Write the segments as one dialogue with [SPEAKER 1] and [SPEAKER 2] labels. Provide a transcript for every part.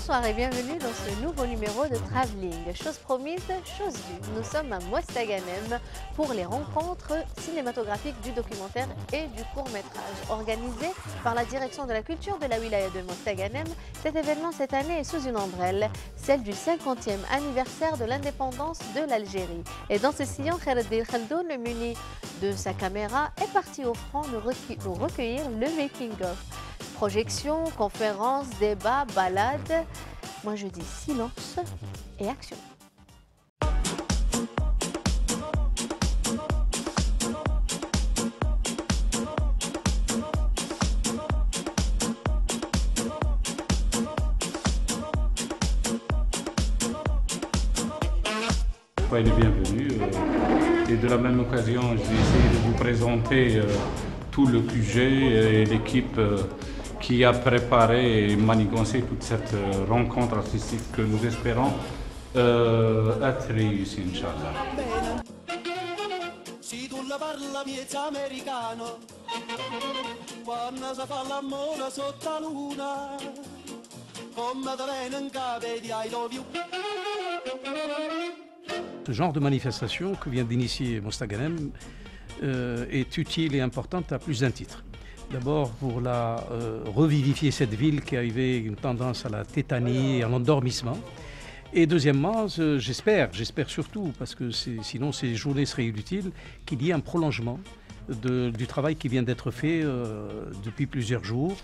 [SPEAKER 1] Bonsoir et bienvenue dans ce nouveau numéro de Travelling. Chose promise, chose vue. Nous sommes à Mostaganem pour les rencontres cinématographiques du documentaire et du court-métrage. Organisé par la direction de la culture de la wilaya de Mostaganem, cet événement cette année est sous une ombrelle, celle du 50e anniversaire de l'indépendance de l'Algérie. Et dans ce sillon, Khair Khaldoun, muni de sa caméra, est parti au front nous recueillir le making-of. Projections, conférences, débats, balades. Moi je dis silence et action.
[SPEAKER 2] Soyez les bienvenus. Et de la même occasion, je vais essayer de vous présenter tout le QG et l'équipe qui a préparé et manigancé toute cette rencontre artistique que nous espérons être réussie, Inch'Allah.
[SPEAKER 3] Si tu la parla miezza americano, quando si fa l'amore sotto la luna, come te viene in capo di I love you.
[SPEAKER 4] Ce genre de manifestation que vient d'initier Mostaganem est utile et importante à plus d'un titre. D'abord pour revivifier cette ville qui avait une tendance à la tétanie et à l'endormissement. Et deuxièmement, j'espère surtout, parce que sinon ces journées seraient inutiles, qu'il y ait un prolongement du travail qui vient d'être fait depuis plusieurs jours.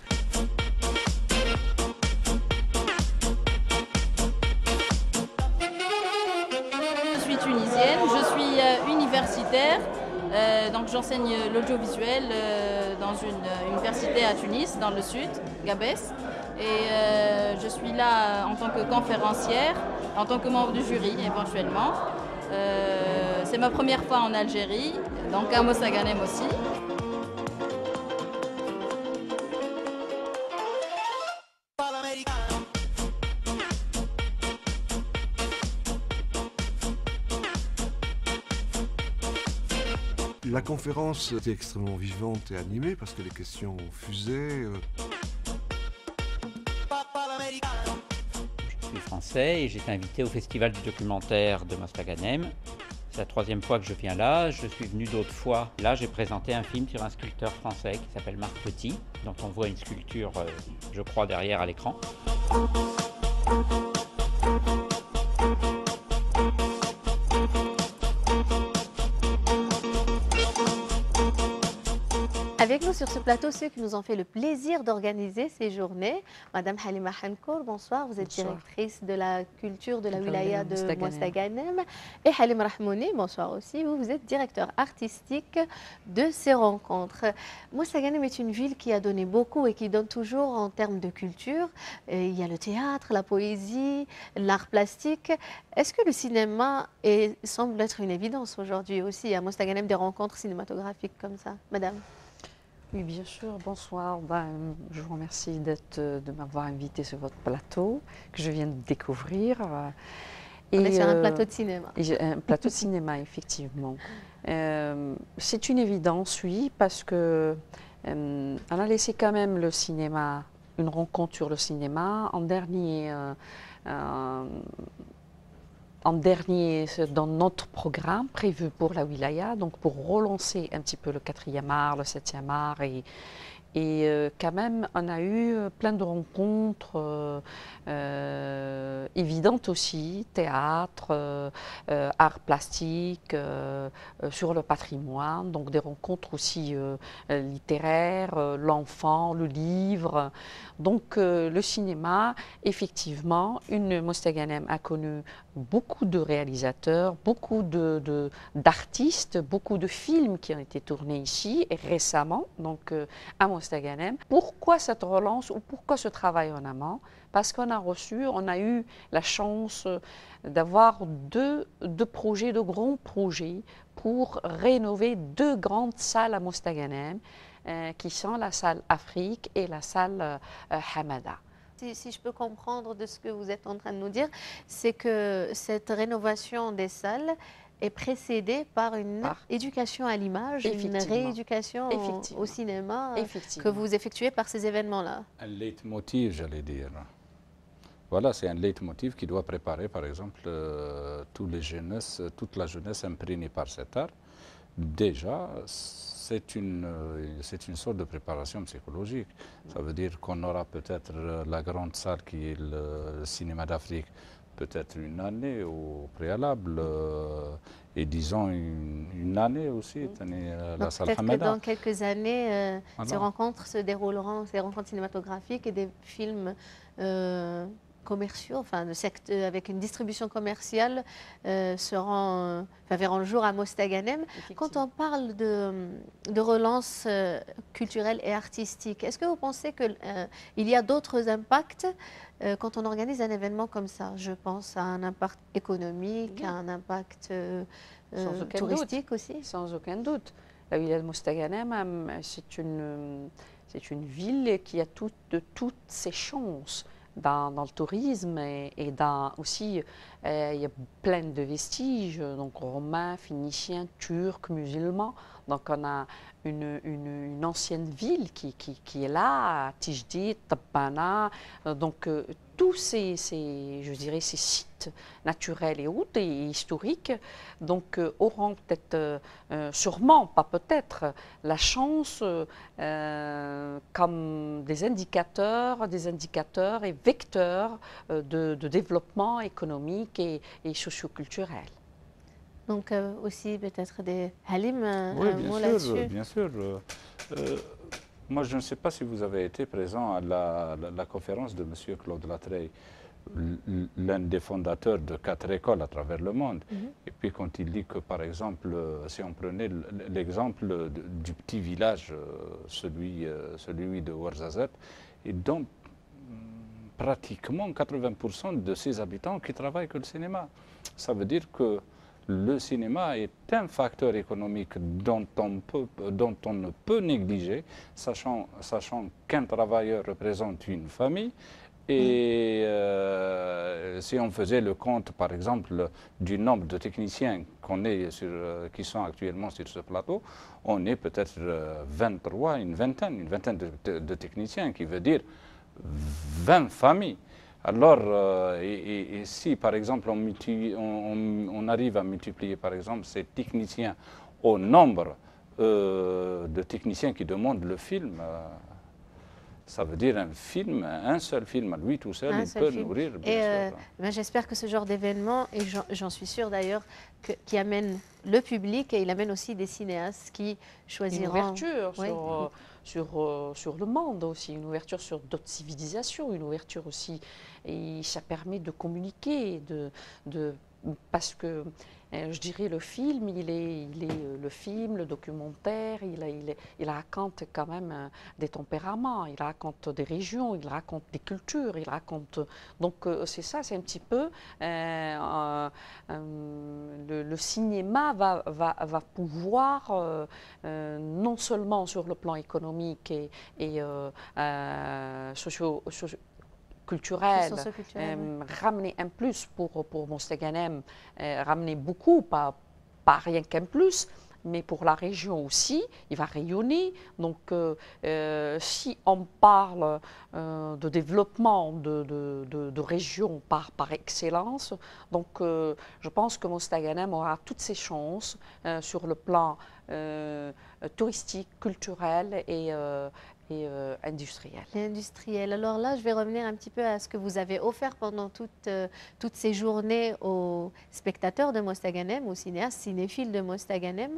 [SPEAKER 5] Je suis tunisienne, je suis universitaire, donc j'enseigne l'audiovisuel dans une université à Tunis, dans le sud, Gabès. Et je suis là en tant que conférencière, en tant que membre du jury éventuellement. C'est ma première fois en Algérie, donc à Mostaganem aussi.
[SPEAKER 6] La conférence était extrêmement vivante et animée parce que les questions fusaient.
[SPEAKER 7] Je suis français et j'ai été invité au Festival du documentaire de Mostaganem. C'est la troisième fois que je viens là. Je suis venu d'autres fois. Là, j'ai présenté un film sur un sculpteur français qui s'appelle Marc Petit, dont on voit une sculpture, je crois, derrière à l'écran.
[SPEAKER 1] Avec nous sur ce plateau, ceux qui nous ont fait le plaisir d'organiser ces journées. Madame Halima Hankour, bonsoir. Vous êtes directrice de la culture de la wilaya de Mostaganem. Et Halim Rahmouni, bonsoir aussi. Vous êtes directeur artistique de ces rencontres. Mostaganem est une ville qui a donné beaucoup et qui donne toujours en termes de culture. Il y a le théâtre, la poésie, l'art plastique. Est-ce que le cinéma semble être une évidence aujourd'hui aussi à Mostaganem, des rencontres cinématographiques comme ça, madame?
[SPEAKER 8] Oui, bien sûr. Bonsoir. Je vous remercie de m'avoir invité sur votre plateau, que je viens de découvrir.
[SPEAKER 1] On est sur un plateau de cinéma.
[SPEAKER 8] Un plateau de cinéma, effectivement. C'est une évidence, oui, parce que on a laissé quand même le cinéma, une rencontre sur le cinéma. En dernier, dans notre programme prévu pour la wilaya, donc pour relancer un petit peu le 4e art, le 7e art, et quand même on a eu plein de rencontres évidentes aussi, théâtre, art plastique, sur le patrimoine, donc des rencontres aussi littéraires, l'enfant, le livre. Donc le cinéma, effectivement, Mostaganem a connu beaucoup de réalisateurs, beaucoup d'artistes, beaucoup de films qui ont été tournés ici et récemment, donc à Mostaganem. Pourquoi cette relance ou pourquoi ce travail en amont? Parce qu'on a eu la chance d'avoir deux grands projets pour rénover 2 grandes salles à Mostaganem, qui sont la salle Afrique et la salle Hamada.
[SPEAKER 1] Si je peux comprendre de ce que vous êtes en train de nous dire, c'est que cette rénovation des salles est précédée par une éducation à l'image, une rééducation au cinéma que vous effectuez par ces événements-là.
[SPEAKER 2] Un leitmotiv, j'allais dire. Voilà, c'est un leitmotiv qui doit préparer, par exemple, toute la jeunesse imprégnée par cet art. Déjà, c'est une sorte de préparation psychologique. Ça veut dire qu'on aura peut-être la grande salle qui est le cinéma d'Afrique, peut-être une année au préalable, et disons une année aussi, la salle
[SPEAKER 1] Peut-être que
[SPEAKER 2] Hamada.
[SPEAKER 1] dans quelques années,
[SPEAKER 2] Voilà.
[SPEAKER 1] ces rencontres se dérouleront, ces rencontres cinématographiques et des films commerciaux, enfin avec une distribution commerciale, verront le jour à Mostaganem. Quand on parle de relance culturelle et artistique, est-ce que vous pensez qu'il y a d'autres impacts quand on organise un événement comme ça? Je pense à un impact économique, à un impact touristique aussi.
[SPEAKER 8] Sans aucun doute. La ville de Mostaganem, c'est une ville qui a toutes ses chances dans le tourisme et aussi, il y a plein de vestiges, donc romains, phéniciens, turcs, musulmans. Donc on a une ancienne ville qui est là, Tijdit, Tabbana, donc tous ces sites naturels et autres et historiques donc, auront peut-être, sûrement, pas peut-être, la chance comme des indicateurs et vecteurs de développement économique et socioculturel.
[SPEAKER 1] Donc aussi peut-être des Halim,
[SPEAKER 2] oui,
[SPEAKER 1] un mot là-dessus.
[SPEAKER 2] Bien sûr. Moi, je ne sais pas si vous avez été présent à la conférence de M. Claude Latreille, l'un des fondateurs de 4 écoles à travers le monde. Et puis quand il dit que, par exemple, si on prenait l'exemple du petit village, celui de Ouarzazate, et dont pratiquement 80% de ses habitants qui travaillent que le cinéma. Ça veut dire que le cinéma est un facteur économique dont on ne peut négliger, sachant qu'un travailleur représente une famille. Et si on faisait le compte, par exemple, du nombre de techniciens qui sont actuellement sur ce plateau, on est peut-être 23, une vingtaine de techniciens, qui veut dire 20 familles. Alors, et si par exemple on arrive à multiplier par exemple ces techniciens au nombre de techniciens qui demandent le film, ça veut dire un seul film à lui tout seul, il peut nourrir.
[SPEAKER 1] Et j'espère que ce genre d'événement, et j'en suis sûre d'ailleurs, qui amène le public et il amène aussi des cinéastes qui choisiront.
[SPEAKER 8] Une ouverture sur le monde aussi, une ouverture sur d'autres civilisations, une ouverture aussi, et ça permet de communiquer, parce que je dirais le film, le film, le documentaire, il raconte quand même des tempéraments, il raconte des régions, il raconte des cultures, il raconte. Donc c'est ça, c'est un petit peu le cinéma va pouvoir non seulement sur le plan économique et culturel, ramener un plus pour Mostaganem, ramener beaucoup, pas rien qu'un plus, mais pour la région aussi, il va rayonner. Donc, si on parle de développement de région par excellence, donc je pense que Mostaganem aura toutes ses chances sur le plan touristique, culturel et industriel.
[SPEAKER 1] Et industriel. Alors là, je vais revenir un petit peu à ce que vous avez offert pendant toutes ces journées aux spectateurs de Mostaganem, aux cinéastes, cinéphiles de Mostaganem.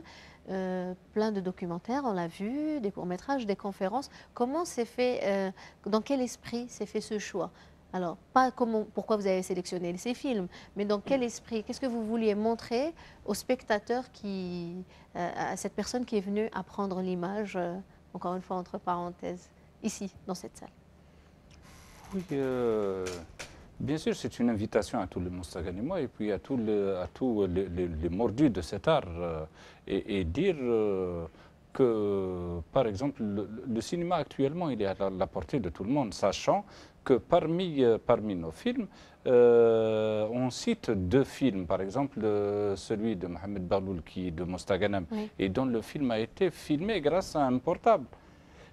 [SPEAKER 1] Plein de documentaires, on l'a vu, des courts-métrages, des conférences. Comment s'est fait, dans quel esprit s'est fait ce choix? Alors, pas pourquoi vous avez sélectionné ces films, mais dans quel esprit? Qu'est-ce que vous vouliez montrer aux spectateurs, à cette personne qui est venue apprendre l'image, encore une fois entre parenthèses, ici, dans cette salle?
[SPEAKER 2] Oui, bien sûr, c'est une invitation à tous les Mostaganimois et puis à tous les mordus de cet art et dire que, par exemple, le cinéma actuellement, il est à la portée de tout le monde, sachant que parmi nos films, on cite 2 films, par exemple celui de Mohamed Barloul qui est de Mostaganem, et dont le film a été filmé grâce à un portable.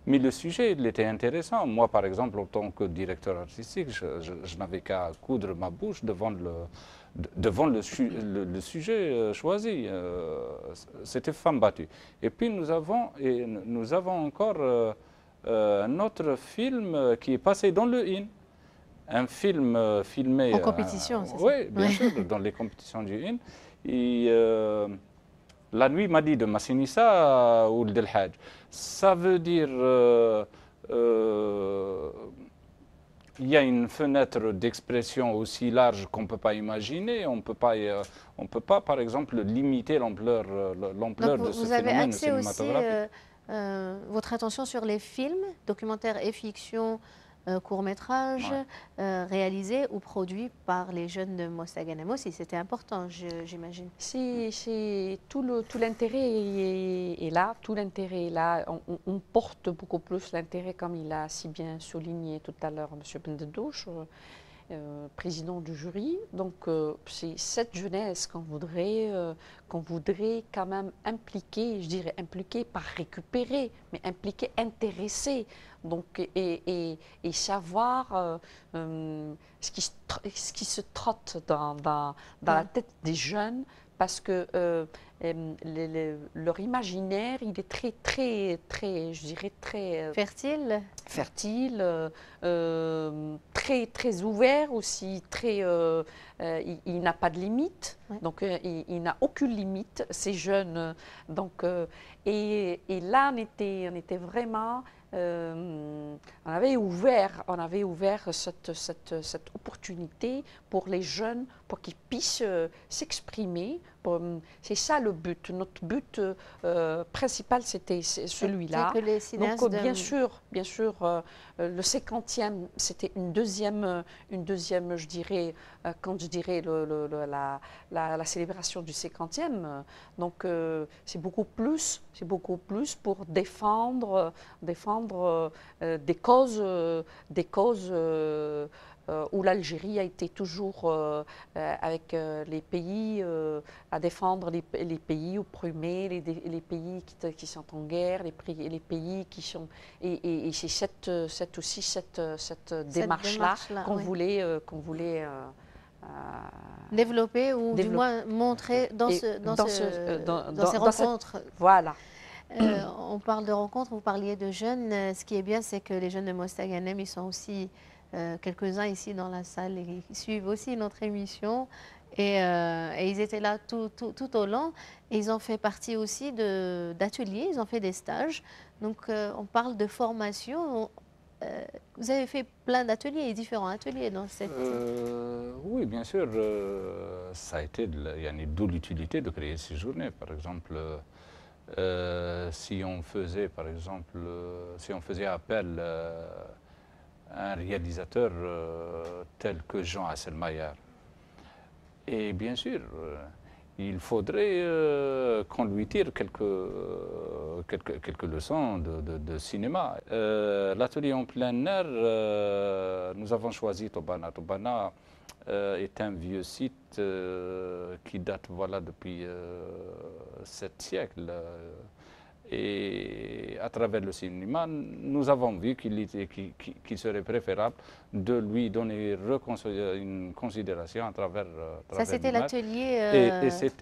[SPEAKER 2] Mais le sujet, il était intéressant. Moi, par exemple, en tant que directeur artistique, je n'avais qu'à coudre ma bouche devant le sujet choisi. C'était Femme battue. Et puis nous avons encore un autre film qui est passé dans le IN. Un film filmé...
[SPEAKER 1] En compétition, c'est ça?
[SPEAKER 2] Oui, bien sûr, dans les compétitions du IN. Et La nuit m'a dit de Massinissa ou Del Hadj. Ça veut dire il y a une fenêtre d'expression aussi large qu'on ne peut pas imaginer. On ne peut pas, par exemple, limiter l'ampleur de ce phénomène cinématographique.
[SPEAKER 1] Vous avez axé aussi votre attention sur les films, documentaires et fiction, courts-métrages réalisés ou produits par les jeunes de Mostaganem aussi. C'était important, j'imagine.
[SPEAKER 8] Tout l'intérêt est là. Tout l'intérêt est là. On porte beaucoup plus l'intérêt, comme il a si bien souligné tout à l'heure M. Bendedouche, président du jury. Donc, c'est cette jeunesse qu'on voudrait quand même impliquer, je dirais impliquer, pas récupérer, mais impliquer, intéresser. Donc, et savoir ce qui se trotte dans la tête des jeunes, parce que leur imaginaire, il est très, je dirais, très...
[SPEAKER 1] fertile.
[SPEAKER 8] Fertile, très ouvert aussi, il n'a pas de limite, donc il n'a aucune limite, ces jeunes. Donc, et là, on était vraiment... on avait ouvert cette opportunité pour les jeunes, pour qu'ils puissent s'exprimer. C'est ça le but. Notre but principal, c'était celui-là. Donc, bien sûr, le 50e, c'était une deuxième, je dirais, quand je dirais la célébration du 50e. Donc, c'est beaucoup plus pour défendre des causes où l'Algérie a été toujours avec les pays à défendre les pays opprimés, les pays qui sont en guerre, les pays qui sont... Et c'est cette démarche-là qu'on voulait
[SPEAKER 1] développer ou du moins montrer dans ces rencontres.
[SPEAKER 8] Voilà.
[SPEAKER 1] On parle de rencontres, vous parliez de jeunes. Ce qui est bien, c'est que les jeunes de Mostaganem, ils sont aussi quelques-uns ici dans la salle et qui suivent aussi notre émission. Et ils étaient là tout au long. Et ils ont fait partie aussi d'ateliers, ils ont fait des stages. Donc on parle de formation. Vous avez fait plein d'ateliers, différents ateliers dans cette...
[SPEAKER 2] Oui, bien sûr. Ça a été d'où l'utilité de créer ces journées. Par exemple, si on faisait appel à un réalisateur tel que Jean Asselmayer, et bien sûr, il faudrait qu'on lui tire quelques leçons de cinéma. L'atelier en plein air, nous avons choisi Tobana. Tobana est un vieux site qui date depuis 7 siècles. Et à travers le cinéma, nous avons vu qu'il serait préférable de lui donner une considération à travers
[SPEAKER 1] ça, c'était l'atelier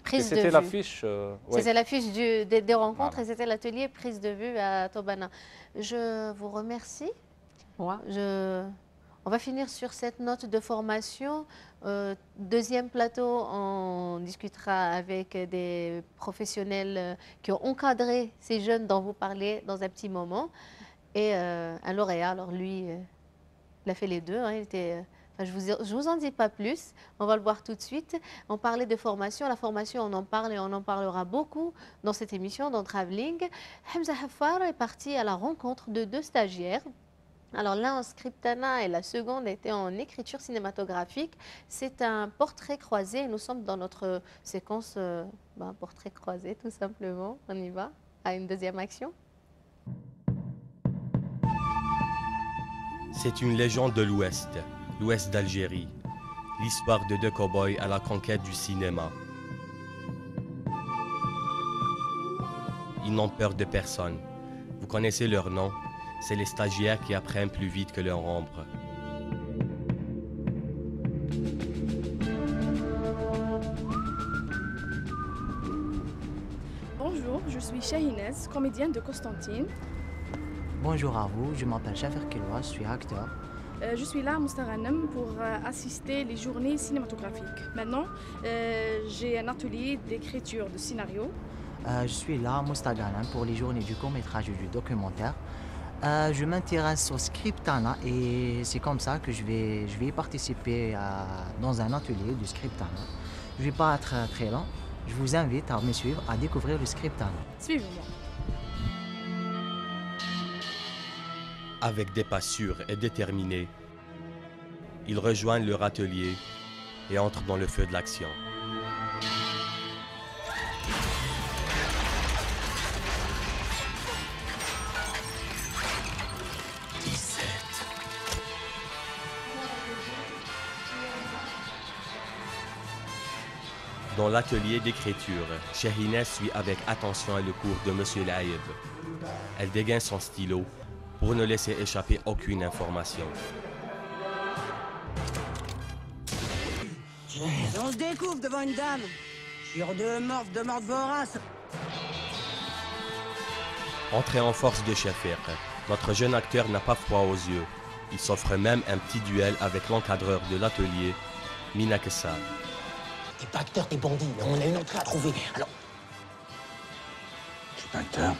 [SPEAKER 1] prise de vue.
[SPEAKER 2] C'était l'affiche.
[SPEAKER 1] C'était l'affiche des rencontres, voilà. Et c'était l'atelier prise de vue à Tobana. Je vous remercie. Ouais. On va finir sur cette note de formation. Deuxième plateau, on discutera avec des professionnels qui ont encadré ces jeunes dont vous parlez dans un petit moment. Et un lauréat, alors lui, il a fait les deux. Hein, je vous en dis pas plus, on va le voir tout de suite. On parlait de formation. La formation, on en parle et on en parlera beaucoup dans cette émission, dans Travelling. Hamza Hafar est parti à la rencontre de 2 stagiaires. Alors l'un en scriptana et la seconde était en écriture cinématographique. C'est un portrait croisé. Nous sommes dans notre séquence portrait croisé tout simplement. On y va à une deuxième action.
[SPEAKER 9] C'est une légende de l'Ouest d'Algérie. L'histoire de 2 cow-boys à la conquête du cinéma. Ils n'ont peur de personne. Vous connaissez leur nom. c'est les stagiaires qui apprennent plus vite que leur ombre.
[SPEAKER 10] Bonjour, je suis Shahinez, comédienne de Constantine.
[SPEAKER 11] Bonjour à vous, je m'appelle Shafer Kilwa, je suis acteur.
[SPEAKER 10] Je suis là à Mostaganem pour assister les journées cinématographiques. Maintenant, j'ai un atelier d'écriture de scénario.
[SPEAKER 11] Je suis là à Mostaganem pour les journées du court-métrage et du documentaire. Je m'intéresse au Scriptana et c'est comme ça que je vais y participer dans un atelier du Scriptana. Je ne vais pas être très lent. Je vous invite à me suivre, à découvrir le Scriptana.
[SPEAKER 10] Suivez-moi.
[SPEAKER 9] Avec des pas sûrs et déterminés, ils rejoignent leur atelier et entrent dans le feu de l'action. Dans l'atelier d'écriture, Shahinez suit avec attention le cours de M. Laïb. Elle dégaine son stylo pour ne laisser échapper aucune information.
[SPEAKER 12] On se découvre devant une dame. Sur de morte vorace.
[SPEAKER 9] Entré en force de Shafer, notre jeune acteur n'a pas froid aux yeux. Il s'offre même un petit duel avec l'encadreur de l'atelier, Mina Kessa.
[SPEAKER 13] T'es pas acteur, t'es bandit. On a une entrée à trouver. Alors.
[SPEAKER 14] Je suis pas acteur.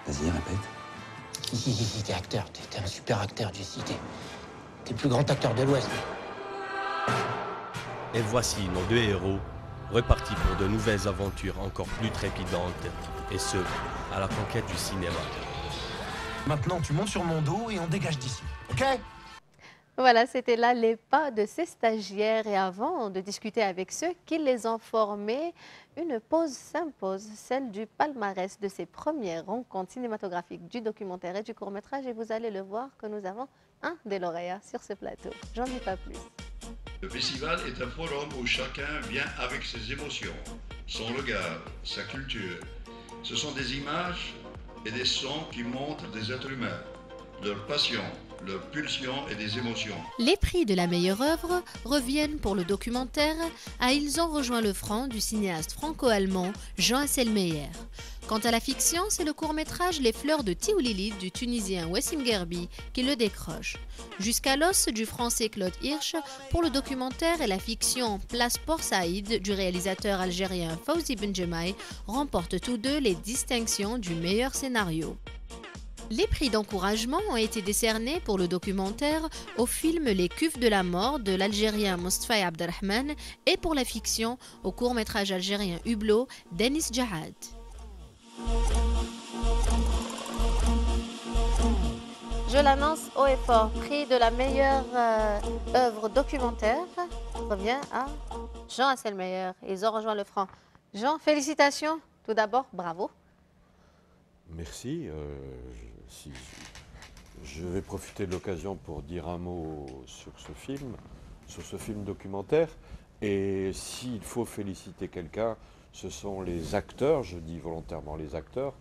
[SPEAKER 14] Vas-y, répète.
[SPEAKER 13] Si, t'es acteur. T'es un super acteur, Jesse. T'es le plus grand acteur de l'Ouest.
[SPEAKER 9] Et voici nos deux héros, repartis pour de nouvelles aventures encore plus trépidantes, et ce, à la conquête du cinéma.
[SPEAKER 14] Maintenant, tu montes sur mon dos et on dégage d'ici, ok ?
[SPEAKER 1] Voilà, c'était là les pas de ces stagiaires. Et avant de discuter avec ceux qui les ont formés, une pause s'impose, celle du palmarès de ces premières rencontres cinématographiques du documentaire et du court-métrage. Et vous allez le voir que nous avons un des lauréats sur ce plateau. J'en dis pas plus.
[SPEAKER 15] Le festival est un forum où chacun vient avec ses émotions, son regard, sa culture. Ce sont des images et des sons qui montrent des êtres humains, leur passion, leurs pulsions et des émotions.
[SPEAKER 16] Les prix de la meilleure œuvre reviennent pour le documentaire à Ils ont rejoint le franc du cinéaste franco-allemand Jean Asselmeyer. Quant à la fiction, c'est le court-métrage Les fleurs de Tioulilit du Tunisien Wassim Gerbi qui le décroche. Jusqu'à l'os du français Claude Hirsch pour le documentaire et la fiction Place Port Saïd du réalisateur algérien Fawzi Benjemaï remportent tous deux les distinctions du meilleur scénario. Les prix d'encouragement ont été décernés pour le documentaire au film Les Cuves de la mort de l'Algérien Mostafa Abderrahman et pour la fiction au court-métrage algérien Hublot d'Anis Jahad.
[SPEAKER 1] Je l'annonce haut et fort, prix de la meilleure œuvre documentaire revient à Jean Asselmeyer. Ils ont rejoint le franc. Jean, félicitations. Tout d'abord, bravo.
[SPEAKER 6] Merci. Je vais profiter de l'occasion pour dire un mot sur ce film documentaire. Et s'il faut féliciter quelqu'un, ce sont les acteurs, je dis volontairement les acteurs,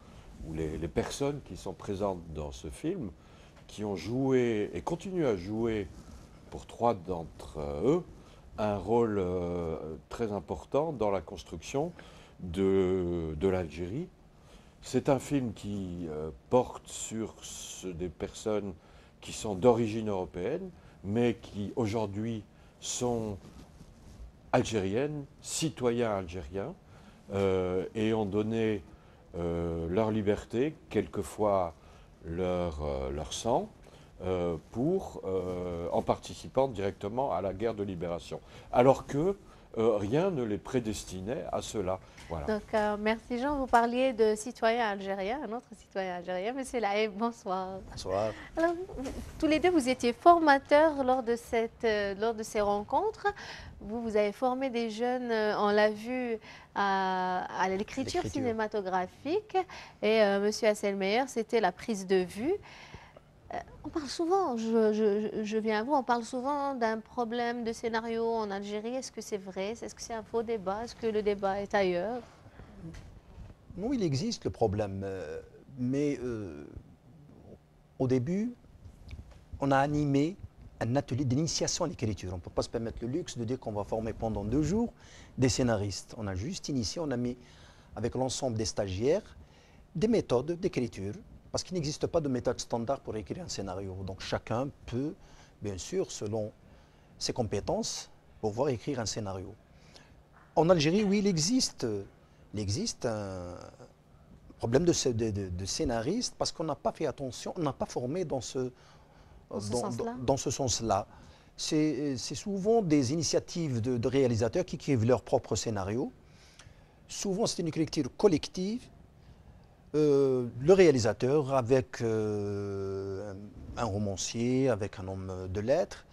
[SPEAKER 6] ou les personnes qui sont présentes dans ce film, qui ont joué et continuent à jouer, pour 3 d'entre eux, un rôle très important dans la construction de l'Algérie. C'est un film qui porte sur des personnes qui sont d'origine européenne, mais qui aujourd'hui sont algériennes, citoyens algériens, et ont donné leur liberté, quelquefois leur sang, en participant directement à la guerre de libération. Alors que rien ne les prédestinait à cela. Voilà.
[SPEAKER 1] Donc, merci Jean. Vous parliez de citoyens algériens, un autre citoyen algérien, Monsieur Laïb, bonsoir.
[SPEAKER 17] Bonsoir.
[SPEAKER 1] Alors, tous les deux, vous étiez formateurs lors de ces rencontres. Vous avez formé des jeunes, on l'a vu, à l'écriture cinématographique. Et Monsieur Asselmeyer, c'était la prise de vue. On parle souvent, je viens à vous, on parle souvent d'un problème de scénario en Algérie. Est-ce que c'est vrai? Est-ce que c'est un faux débat? Est-ce que le débat est ailleurs?
[SPEAKER 17] Oui, il existe le problème, mais au début, on a animé un atelier d'initiation à l'écriture. On ne peut pas se permettre le luxe de dire qu'on va former pendant 2 jours des scénaristes. On a juste initié, on a mis avec l'ensemble des stagiaires des méthodes d'écriture, parce qu'il n'existe pas de méthode standard pour écrire un scénario. Donc chacun peut, bien sûr, selon ses compétences, pouvoir écrire un scénario. En Algérie, oui, il existe un problème de scénariste parce qu'on n'a pas fait attention, on n'a pas formé dans ce sens-là. C'est souvent des initiatives de réalisateurs qui écrivent leur propre scénario. Souvent, c'est une écriture collective. Le réalisateur avec un romancier, avec un homme de lettres,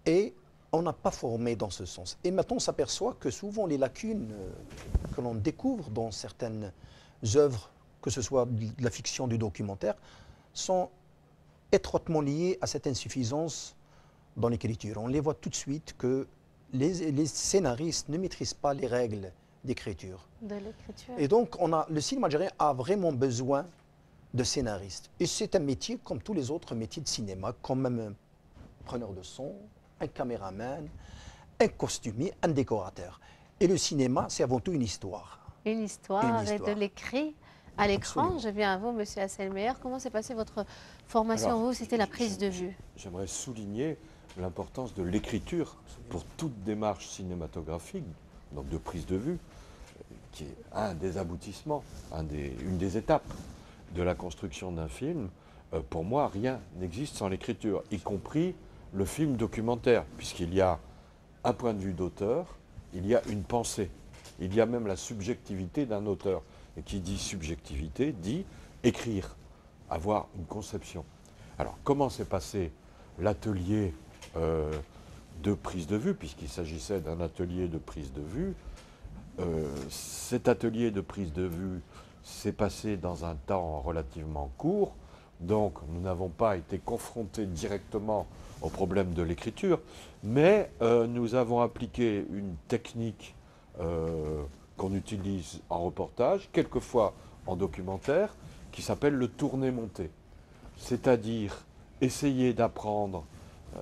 [SPEAKER 17] et on n'a pas formé dans ce sens. Et maintenant, on s'aperçoit que souvent les lacunes que l'on découvre dans certaines œuvres, que ce soit de la fiction, du documentaire, sont étroitement liées à cette insuffisance dans l'écriture. On les voit tout de suite que les scénaristes ne maîtrisent pas les règles d'écriture. Et donc, le cinéma algérien a vraiment besoin de scénaristes. Et c'est un métier comme tous les autres métiers de cinéma, comme un preneur de son, un caméraman, un costumier, un décorateur. Et le cinéma, c'est avant tout une histoire.
[SPEAKER 1] Une histoire et de l'écrit à l'écran. Je viens à vous, Monsieur Hasselmeyer. Comment s'est passée votre formation? Vous, c'était la prise de vue.
[SPEAKER 6] J'aimerais souligner l'importance de l'écriture pour toute démarche cinématographique, donc de prise de vue, qui est un des aboutissements, une des étapes de la construction d'un film. Pour moi, rien n'existe sans l'écriture, y compris le film documentaire, puisqu'il y a un point de vue d'auteur, il y a une pensée, il y a même la subjectivité d'un auteur. Et qui dit subjectivité, dit écrire, avoir une conception. Alors, comment s'est passé l'atelier de prise de vue, puisqu'il s'agissait d'un atelier de prise de vue? Cet atelier de prise de vue s'est passé dans un temps relativement court, donc nous n'avons pas été confrontés directement au problème de l'écriture, mais nous avons appliqué une technique qu'on utilise en reportage, quelquefois en documentaire, qui s'appelle le tourné-monté. C'est-à-dire essayer d'apprendre,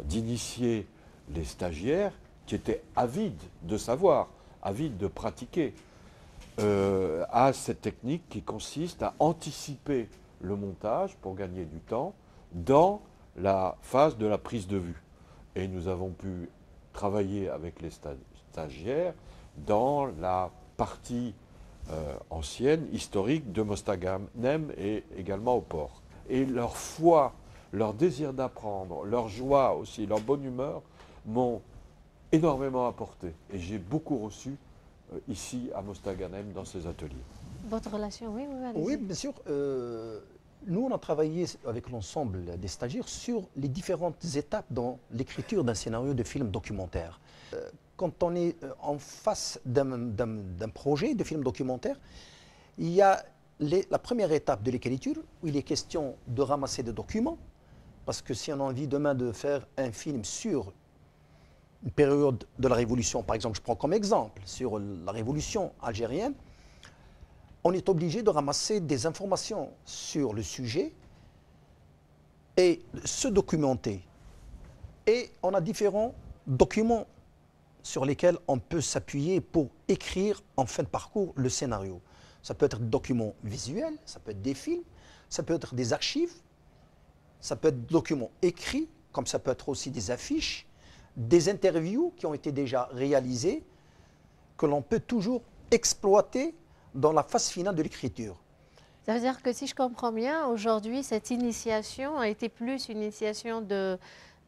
[SPEAKER 6] d'initier les stagiaires qui étaient avides de savoir, avides de pratiquer, à cette technique qui consiste à anticiper le montage pour gagner du temps dans la phase de la prise de vue. Et nous avons pu travailler avec les stagiaires dans la partie ancienne, historique de Mostaganem et également au port. Et leur foi, leur désir d'apprendre, leur joie aussi, leur bonne humeur m'ont énormément apporté. Et j'ai beaucoup reçu ici à Mostaganem dans ces ateliers.
[SPEAKER 1] Votre relation, oui,
[SPEAKER 17] oui, bien sûr. Nous, on a travaillé avec l'ensemble des stagiaires sur les différentes étapes dans l'écriture d'un scénario de film documentaire. Quand on est en face d'un projet de film documentaire, il y a la première étape de l'écriture, où il est question de ramasser des documents, parce que si on a envie demain de faire un film sur une période de la Révolution, par exemple, je prends comme exemple, sur la Révolution algérienne, on est obligé de ramasser des informations sur le sujet et se documenter. Et on a différents documents sur lesquels on peut s'appuyer pour écrire en fin de parcours le scénario. Ça peut être des documents visuels, ça peut être des films, ça peut être des archives, ça peut être des documents écrits, comme ça peut être aussi des affiches, des interviews qui ont été déjà réalisées, que l'on peut toujours exploiter dans la phase finale de l'écriture.
[SPEAKER 1] Ça veut dire que si je comprends bien, aujourd'hui, cette initiation a été plus une initiation de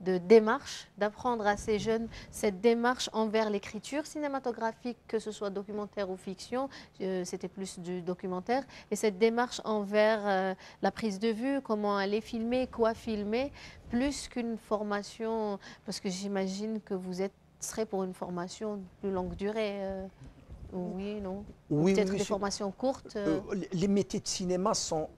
[SPEAKER 1] démarche, d'apprendre à ces jeunes cette démarche envers l'écriture cinématographique, que ce soit documentaire ou fiction, c'était plus du documentaire, et cette démarche envers la prise de vue, comment aller filmer, quoi filmer, plus qu'une formation, parce que j'imagine que vous serez pour une formation de plus longue durée. Oui, non.
[SPEAKER 17] Oui,
[SPEAKER 1] peut-être des formations courtes.
[SPEAKER 17] Les métiers de cinéma sont...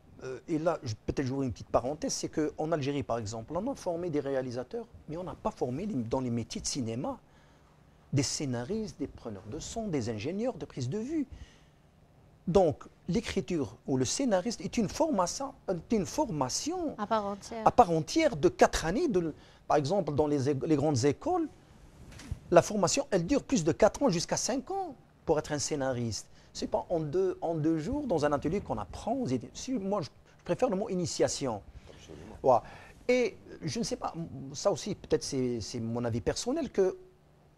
[SPEAKER 17] et là, peut-être j'ouvre une petite parenthèse, c'est qu'en Algérie, par exemple, on a formé des réalisateurs, mais on n'a pas formé dans les métiers de cinéma des scénaristes, des preneurs de son, des ingénieurs de prise de vue. Donc, l'écriture ou le scénariste est une formation
[SPEAKER 1] À part entière.
[SPEAKER 17] à part entière de 4 années. Par exemple, dans les grandes écoles, la formation, elle dure plus de 4 ans jusqu'à 5 ans pour être un scénariste. Ce n'est pas en deux jours dans un atelier qu'on apprend. Moi, je préfère le mot initiation. Voilà. Et je ne sais pas, ça aussi, peut-être c'est mon avis personnel, que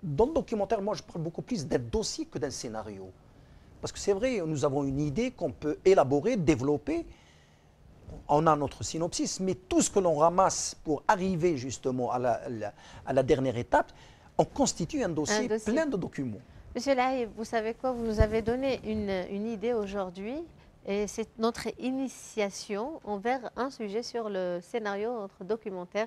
[SPEAKER 17] dans le documentaire, moi, je parle beaucoup plus d'un dossier que d'un scénario. Parce que c'est vrai, nous avons une idée qu'on peut élaborer, développer. On a notre synopsis, mais tout ce que l'on ramasse pour arriver justement à la dernière étape, on constitue un dossier plein de documents.
[SPEAKER 1] Monsieur Laïb, vous savez quoi? Vous nous avez donné une idée aujourd'hui. Et c'est notre initiation envers un sujet sur le scénario entre documentaire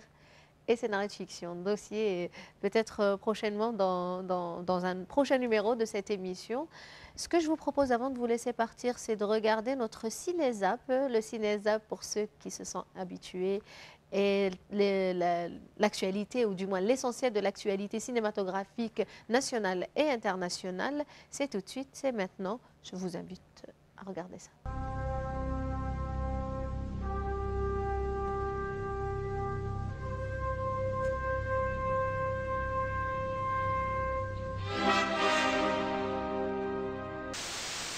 [SPEAKER 1] et scénario de fiction. Dossier peut-être prochainement dans un prochain numéro de cette émission. Ce que je vous propose avant de vous laisser partir, c'est de regarder notre Cinezap. Le Cinezap, pour ceux qui se sont habitués, et l'actualité, ou du moins l'essentiel de l'actualité cinématographique nationale et internationale, c'est tout de suite, c'est maintenant. Je vous invite à regarder ça.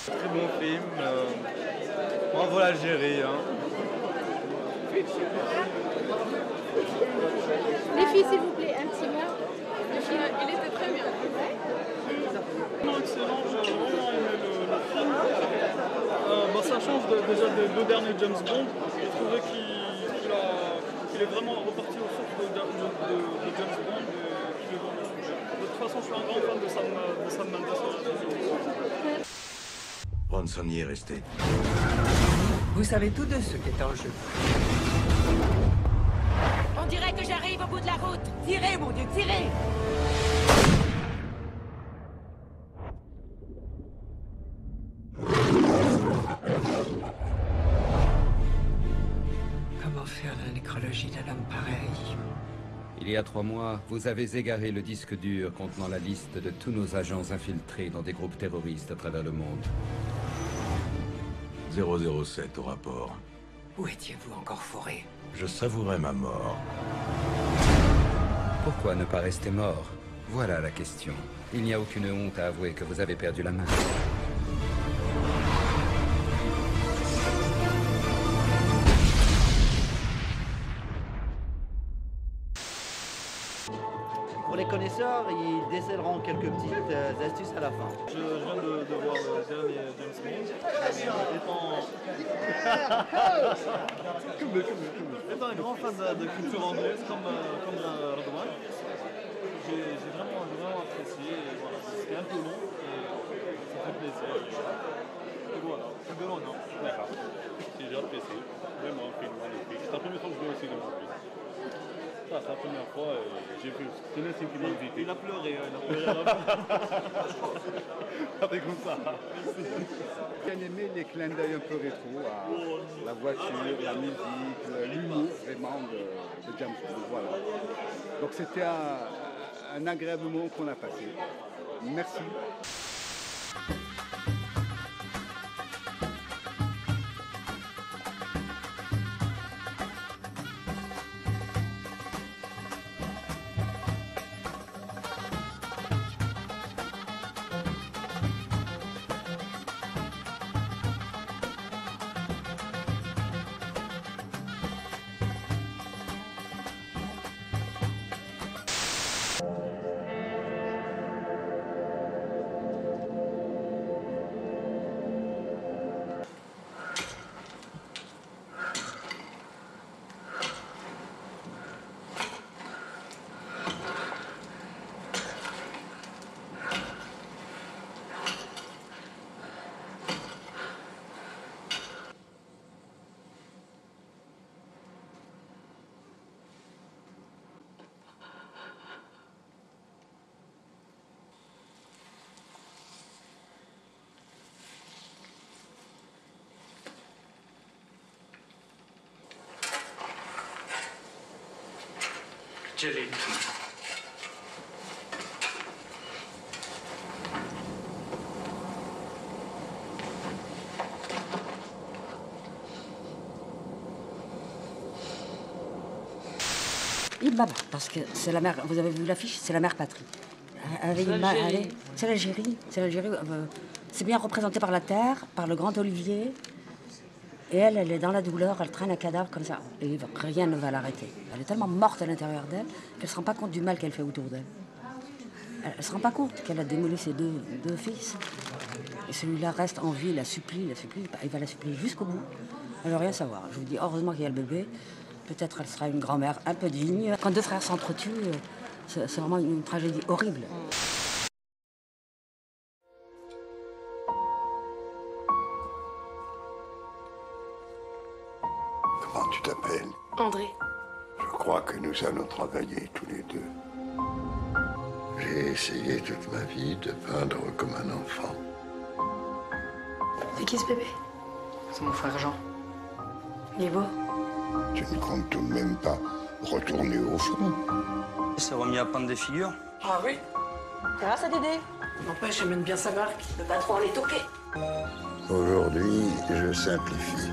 [SPEAKER 18] Très bon film. Bravo l'Algérie. Hein.
[SPEAKER 1] Les filles, s'il vous plaît, un petit mot.
[SPEAKER 10] Il était très bien.
[SPEAKER 18] Vraiment excellent, j'ai vraiment aimé le film. Ça change déjà des 2 derniers James Bond. Je trouvais qu'il est vraiment reparti aux sources de James Bond. De toute façon, je suis un grand fan de Sam Mendes.
[SPEAKER 14] Bronson y est resté.
[SPEAKER 12] Vous savez tous deux ce qui est en jeu.
[SPEAKER 19] On dirait que j'arrive au bout de la route. Tirez, mon Dieu, tirez!
[SPEAKER 12] Comment faire la nécrologie d'un homme pareil?
[SPEAKER 20] Il y a 3 mois, vous avez égaré le disque dur contenant la liste de tous nos agents infiltrés dans des groupes terroristes à travers le monde.
[SPEAKER 14] 007 au rapport.
[SPEAKER 12] Où étiez-vous encore foré?
[SPEAKER 14] Je savourais ma mort.
[SPEAKER 20] Pourquoi ne pas rester mort? Voilà la question. Il n'y a aucune honte à avouer que vous avez perdu la main.
[SPEAKER 21] Pour les connaisseurs, ils décèleront quelques petites astuces à la fin.
[SPEAKER 18] Je viens de voir le dernier James Bond. Étant un grand fan de culture anglaise comme Rodman, j'ai vraiment apprécié. Voilà. C'était un peu long et ça fait plaisir. Et voilà, c'est de l'honneur. D'accord. J'ai apprécié. Vraiment un film magnifique. C'est la première fois que je vais au cinéma. C'est la première fois et j'ai vu. C'est le film qui m'a invité. Il a pleuré, il a pleuré à la fin. Avec comme ça.
[SPEAKER 22] J'ai bien aimé les clins d'œil un peu rétro à la voiture, la musique, l'humour vraiment de James Bond. Voilà. Donc c'était un agréable moment qu'on a passé. Merci.
[SPEAKER 23] Jelly.
[SPEAKER 3] de là-bas, parce que c'est la mer, vous avez vu l'affiche, c'est la mère patrie. C'est l'Algérie. C'est bien représenté par la terre, par le grand olivier. Et elle est dans la douleur, elle traîne un cadavre comme ça. Et rien ne va l'arrêter. Elle est tellement morte à l'intérieur d'elle qu'elle ne se rend pas compte du mal qu'elle fait autour d'elle. Elle ne se rend pas compte qu'elle a démoli ses deux fils. Et celui-là reste en vie, la supplie. Il va la supplier jusqu'au bout. Elle ne veut rien savoir. Je vous dis, heureusement qu'il y a le bébé. Peut-être elle sera une grand-mère un peu digne. Quand deux frères s'entretuent, c'est vraiment une tragédie horrible.
[SPEAKER 4] Comment tu t'appelles?
[SPEAKER 10] André.
[SPEAKER 4] Je crois que nous allons travailler tous les deux. J'ai essayé toute ma vie de peindre comme un enfant.
[SPEAKER 10] C'est qui ce bébé?
[SPEAKER 3] C'est mon frère Jean.
[SPEAKER 10] Il est beau.
[SPEAKER 4] Tu ne comptes tout de même pas retourner au front.
[SPEAKER 23] Il s'est remis à peindre des figures.
[SPEAKER 10] Ah oui? Grâce à Dédé. N'empêche, j'aime bien sa marque. Il ne peut pas trop en les toquer.
[SPEAKER 4] Aujourd'hui, je simplifie.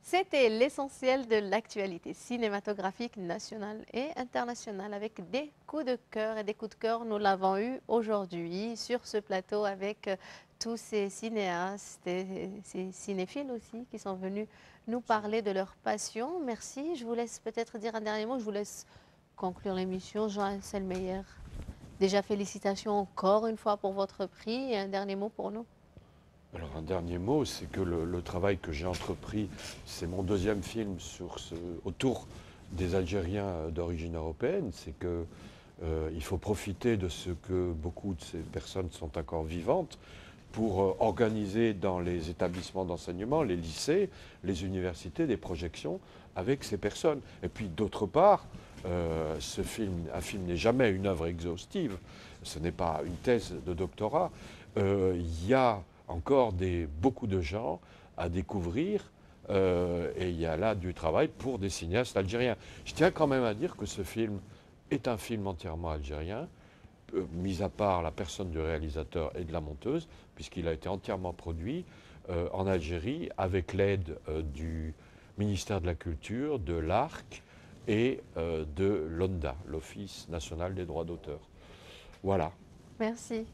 [SPEAKER 1] C'était l'essentiel de l'actualité cinématographique nationale et internationale avec des coups de cœur et des coups de cœur. Nous l'avons eu aujourd'hui sur ce plateau avec tous ces cinéastes et ces cinéphiles aussi qui sont venus nous parler de leur passion. Merci. Je vous laisse peut-être dire un dernier mot. Je vous laisse conclure l'émission. Jean Selmeyer, déjà félicitations encore une fois pour votre prix et un dernier mot pour nous.
[SPEAKER 6] Alors un dernier mot, c'est que le travail que j'ai entrepris, c'est mon deuxième film autour des Algériens d'origine européenne, c'est que il faut profiter de ce que beaucoup de ces personnes sont encore vivantes pour organiser dans les établissements d'enseignement, les lycées, les universités, des projections avec ces personnes. Et puis d'autre part, un film n'est jamais une œuvre exhaustive, ce n'est pas une thèse de doctorat. Il y a encore beaucoup de gens à découvrir et il y a là du travail pour des cinéastes algériens. Je tiens quand même à dire que ce film est un film entièrement algérien, mis à part la personne du réalisateur et de la monteuse, puisqu'il a été entièrement produit en Algérie avec l'aide du ministère de la Culture, de l'ARC et de l'ONDA, l'Office national des droits d'auteur. Voilà.
[SPEAKER 1] Merci,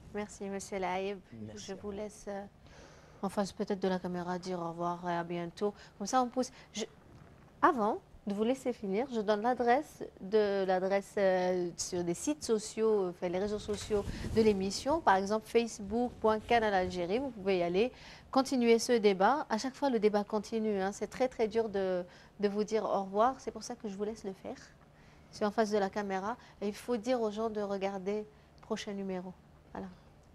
[SPEAKER 1] Monsieur Laïb. Je vous laisse en face peut-être de la caméra dire au revoir et à bientôt. Comme ça, on pousse. Avant de vous laisser finir, je donne l'adresse sur des sites sociaux, les réseaux sociaux de l'émission, par exemple facebook.canal Algérie. Vous pouvez y aller, continuer ce débat. À chaque fois, le débat continue. Hein. C'est très très dur de vous dire au revoir. C'est pour ça que je vous laisse le faire. C'est en face de la caméra et il faut dire aux gens de regarder prochain numéro. Voilà,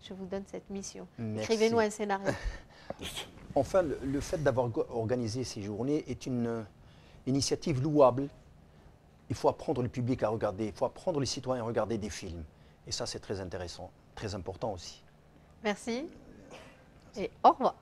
[SPEAKER 1] je vous donne cette mission. Écrivez-nous un scénario.
[SPEAKER 17] Enfin, le fait d'avoir organisé ces journées est une initiative louable. Il faut apprendre le public à regarder, il faut apprendre les citoyens à regarder des films. Et ça, c'est très intéressant, très important aussi.
[SPEAKER 1] Merci et au revoir.